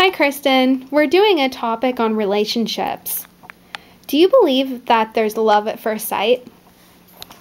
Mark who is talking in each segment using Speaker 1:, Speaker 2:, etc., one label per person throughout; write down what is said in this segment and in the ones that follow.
Speaker 1: Hi, Kirsten. We're doing a topic on relationships. Do you believe that there's love at first sight?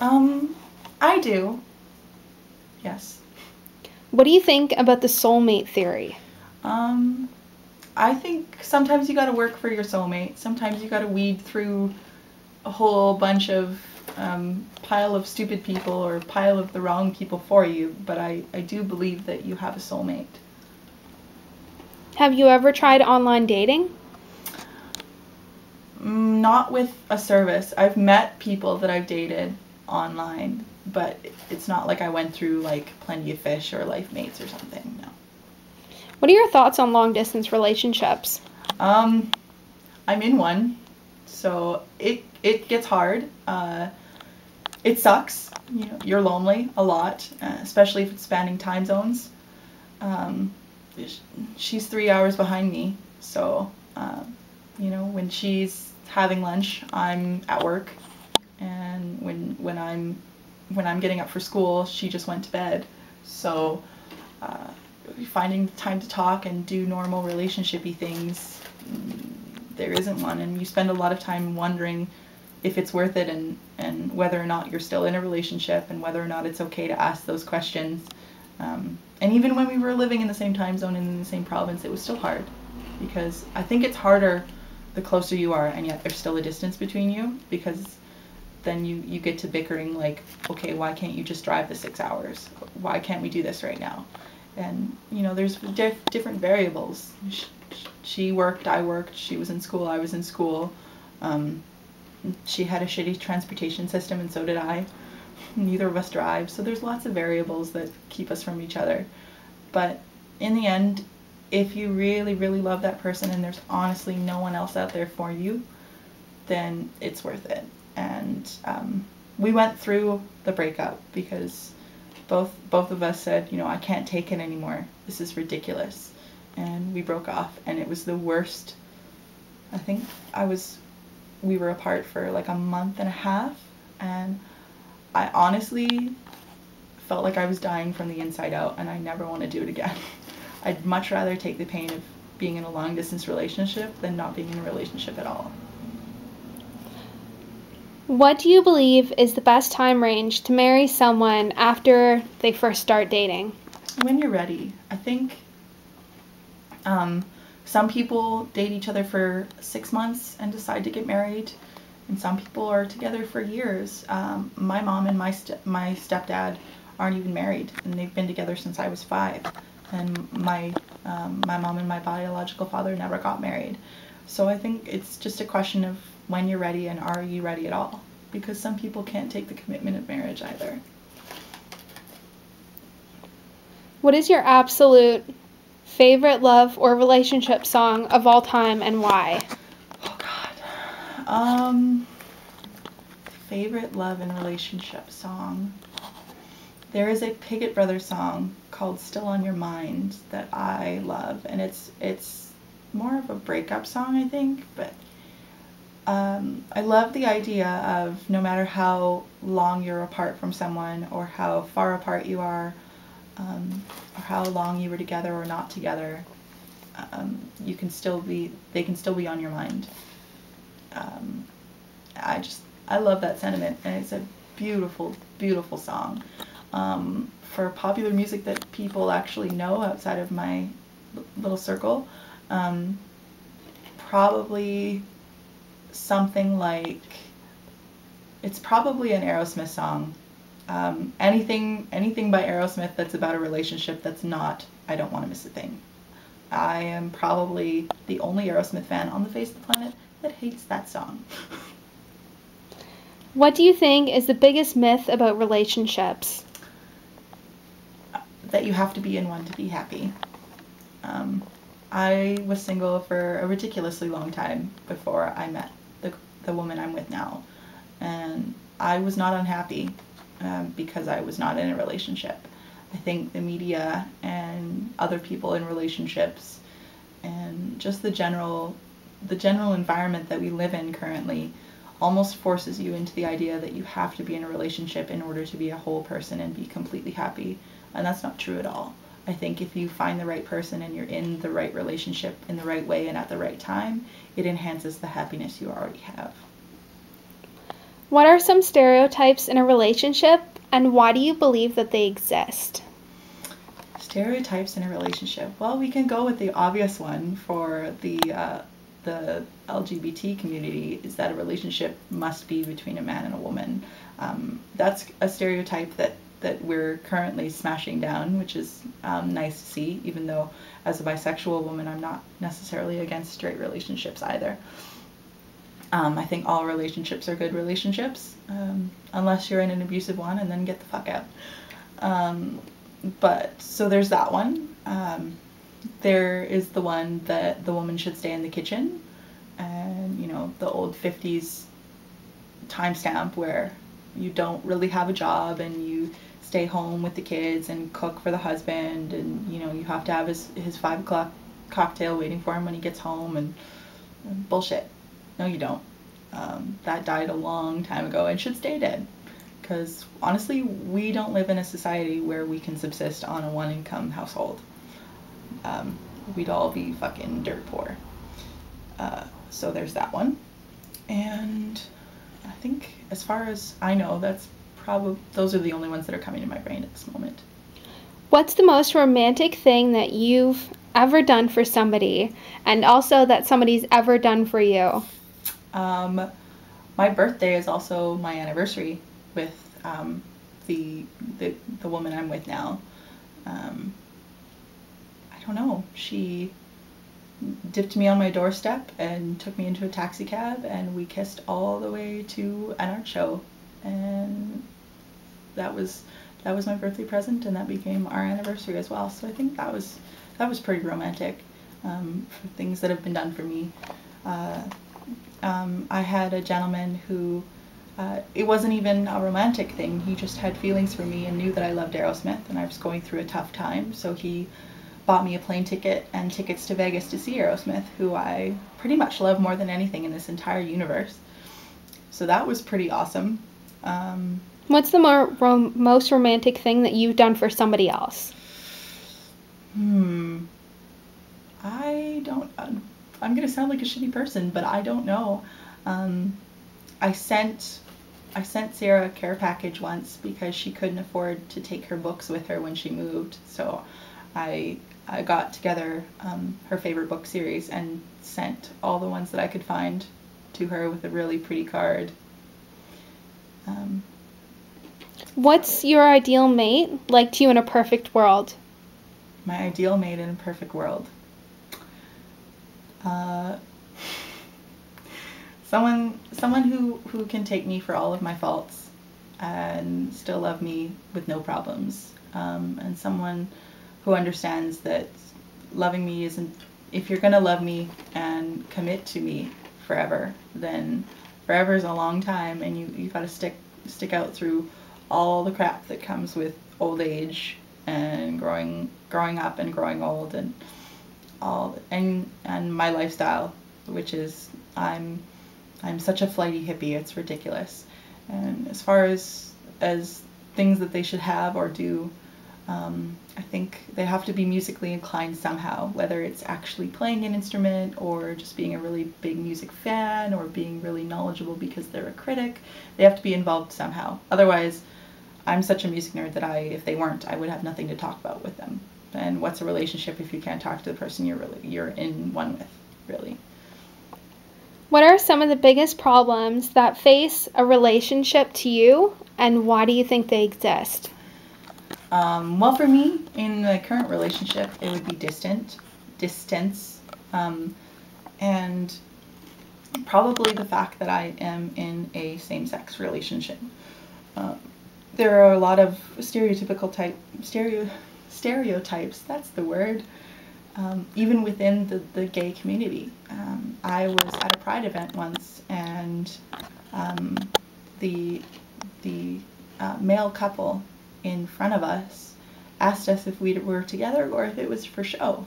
Speaker 2: I do. Yes.
Speaker 1: What do you think about the soulmate theory?
Speaker 2: Um, I think sometimes you gotta work for your soulmate. Sometimes you gotta weed through a whole bunch of pile of stupid people or pile of the wrong people for you, but I do believe that you have a soulmate.
Speaker 1: Have you ever tried online dating?
Speaker 2: Not with a service. I've met people that I've dated online, but it's not like I went through like Plenty of Fish or Life Mates or something, no.
Speaker 1: What are your thoughts on long distance relationships?
Speaker 2: I'm in one, so it gets hard. It sucks. You know, you're lonely a lot, especially if it's spanning time zones. Um, she's 3 hours behind me, so when she's having lunch, I'm at work, and when I'm getting up for school, she just went to bed. So finding time to talk and do normal relationshipy things, there isn't one, and you spend a lot of time wondering if it's worth it and whether or not you're still in a relationship and whether or not it's okay to ask those questions. And even when we were living in the same time zone and in the same province, it was still hard, because I think it's harder the closer you are and yet there's still a distance between you, because then you get to bickering like, okay, why can't you just drive the 6 hours? Why can't we do this right now? And there's different variables. She worked, I worked, she was in school, I was in school. She had a shitty transportation system and so did I. Neither of us drive, so there's lots of variables that keep us from each other. But in the end, if you really, really love that person and there's honestly no one else out there for you, then it's worth it. And we went through the breakup because both of us said, I can't take it anymore. This is ridiculous. And we broke off, and it was the worst. I think we were apart for like a month and a half, and I honestly felt like I was dying from the inside out, and I never want to do it again. I'd much rather take the pain of being in a long distance relationship than not being in a relationship at all.
Speaker 1: What do you believe is the best time range to marry someone after they first start dating?
Speaker 2: When you're ready. I think some people date each other for 6 months and decide to get married, and some people are together for years. My mom and my stepdad aren't even married, and they've been together since I was 5. And my mom and my biological father never got married. So I think it's just a question of when you're ready and are you ready at all, because some people can't take the commitment of marriage either.
Speaker 1: What is your absolute favorite love or relationship song of all time, and why?
Speaker 2: Oh God. Favorite love and relationship song. There is a Piggott Brothers song called Still on Your Mind that I love, and it's more of a breakup song, I think, but I love the idea of no matter how long you're apart from someone or how far apart you are, or how long you were together or not together, they can still be on your mind. I love that sentiment, and it's a beautiful, beautiful song. For popular music that people actually know outside of my little circle, probably something like, it's probably an Aerosmith song. Anything by Aerosmith that's about a relationship that's not I Don't Want to Miss a Thing. I am probably the only Aerosmith fan on the face of the planet that hates that song.
Speaker 1: What do you think is the biggest myth about relationships?
Speaker 2: That you have to be in one to be happy. I was single for a ridiculously long time before I met the woman I'm with now, and I was not unhappy because I was not in a relationship. I think the media and other people in relationships and just the general environment that we live in currently almost forces you into the idea that you have to be in a relationship in order to be a whole person and be completely happy. And that's not true at all. I think if you find the right person and you're in the right relationship in the right way and at the right time, it enhances the happiness you already have.
Speaker 1: What are some stereotypes in a relationship, and why do you believe that they exist?
Speaker 2: Stereotypes in a relationship. Well, we can go with the obvious one for the LGBT community, is that a relationship must be between a man and a woman. That's a stereotype that we're currently smashing down, which is nice to see, even though as a bisexual woman, I'm not necessarily against straight relationships either. I think all relationships are good relationships, unless you're in an abusive one, and then get the fuck out. But so there's that one. There is the one that the woman should stay in the kitchen, and the old 50s timestamp where you don't really have a job and you stay home with the kids and cook for the husband, and you have to have his 5 o'clock cocktail waiting for him when he gets home, and bullshit. No, you don't. That died a long time ago and should stay dead. Because honestly, we don't live in a society where we can subsist on a one-income household. We'd all be fucking dirt poor. So there's that one. And I think, as far as I know, those are the only ones that are coming to my brain at this moment.
Speaker 1: What's the most romantic thing that you've ever done for somebody, and also that somebody's ever done for you?
Speaker 2: My birthday is also my anniversary with the woman I'm with now. I don't know. She dipped me on my doorstep and took me into a taxi cab, and we kissed all the way to an art show, and that was my birthday present, and that became our anniversary as well. So I think that was pretty romantic, for things that have been done for me. I had a gentleman who, it wasn't even a romantic thing. He just had feelings for me and knew that I loved Aerosmith and I was going through a tough time. So he bought me a plane ticket and tickets to Vegas to see Aerosmith, who I pretty much love more than anything in this entire universe. So that was pretty awesome.
Speaker 1: What's the most romantic thing that you've done for somebody else?
Speaker 2: I'm gonna sound like a shitty person, but I don't know. I sent Sarah a care package once because she couldn't afford to take her books with her when she moved. So I got together her favorite book series and sent all the ones that I could find to her with a really pretty card.
Speaker 1: What's your ideal mate like to you in a perfect world?
Speaker 2: My ideal mate in a perfect world. Someone who can take me for all of my faults and still love me with no problems, and someone who understands that loving me isn't, if you're gonna love me and commit to me forever, then forever is a long time, and you gotta stick out through all the crap that comes with old age and growing up and growing old, and my lifestyle, which is I'm such a flighty hippie, it's ridiculous. And as far as things that they should have or do, I think they have to be musically inclined somehow, whether it's actually playing an instrument or just being a really big music fan or being really knowledgeable because they're a critic. They have to be involved somehow. Otherwise, I'm such a music nerd that if they weren't, I would have nothing to talk about with them. And what's a relationship if you can't talk to the person you're in one with, really?
Speaker 1: What are some of the biggest problems that face a relationship to you, and why do you think they exist?
Speaker 2: Well, for me, in the current relationship, it would be distance, and probably the fact that I am in a same-sex relationship. There are a lot of stereotypes, that's the word, even within the gay community. I was at a Pride event once, and the male couple in front of us asked us if we were together or if it was for show.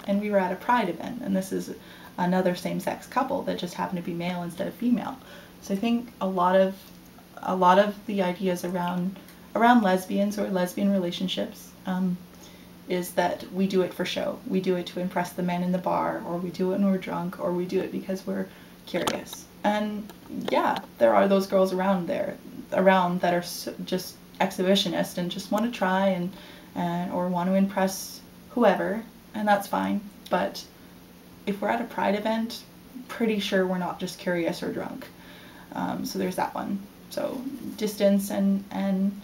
Speaker 2: And we were at a Pride event, and this is another same-sex couple that just happened to be male instead of female. So I think a lot of the ideas around lesbians or lesbian relationships is that we do it for show. We do it to impress the men in the bar, or we do it when we're drunk, or we do it because we're curious. And yeah, there are those girls around that are just exhibitionist and just want to try and or want to impress whoever, and that's fine. But if we're at a pride event, pretty sure we're not just curious or drunk. So there's that one. So distance and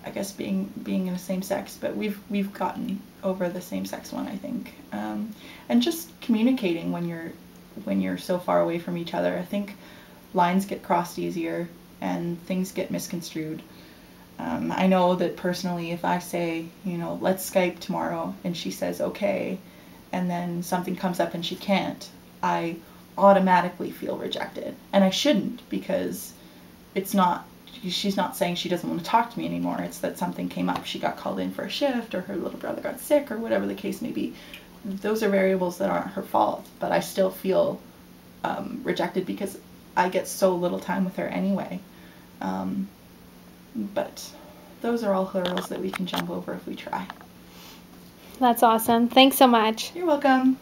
Speaker 2: I guess being in the same sex, but we've gotten over the same sex one, I think. And just communicating when you're so far away from each other. I think lines get crossed easier and things get misconstrued. I know that personally, if I say, let's Skype tomorrow, and she says okay, and then something comes up and she can't, I automatically feel rejected. And I shouldn't, because she's not saying she doesn't want to talk to me anymore. It's that something came up. She got called in for a shift, or her little brother got sick, or whatever the case may be. Those are variables that aren't her fault, but I still feel rejected because I get so little time with her anyway. But those are all hurdles that we can jump over if we try.
Speaker 1: That's awesome. Thanks so much.
Speaker 2: You're welcome.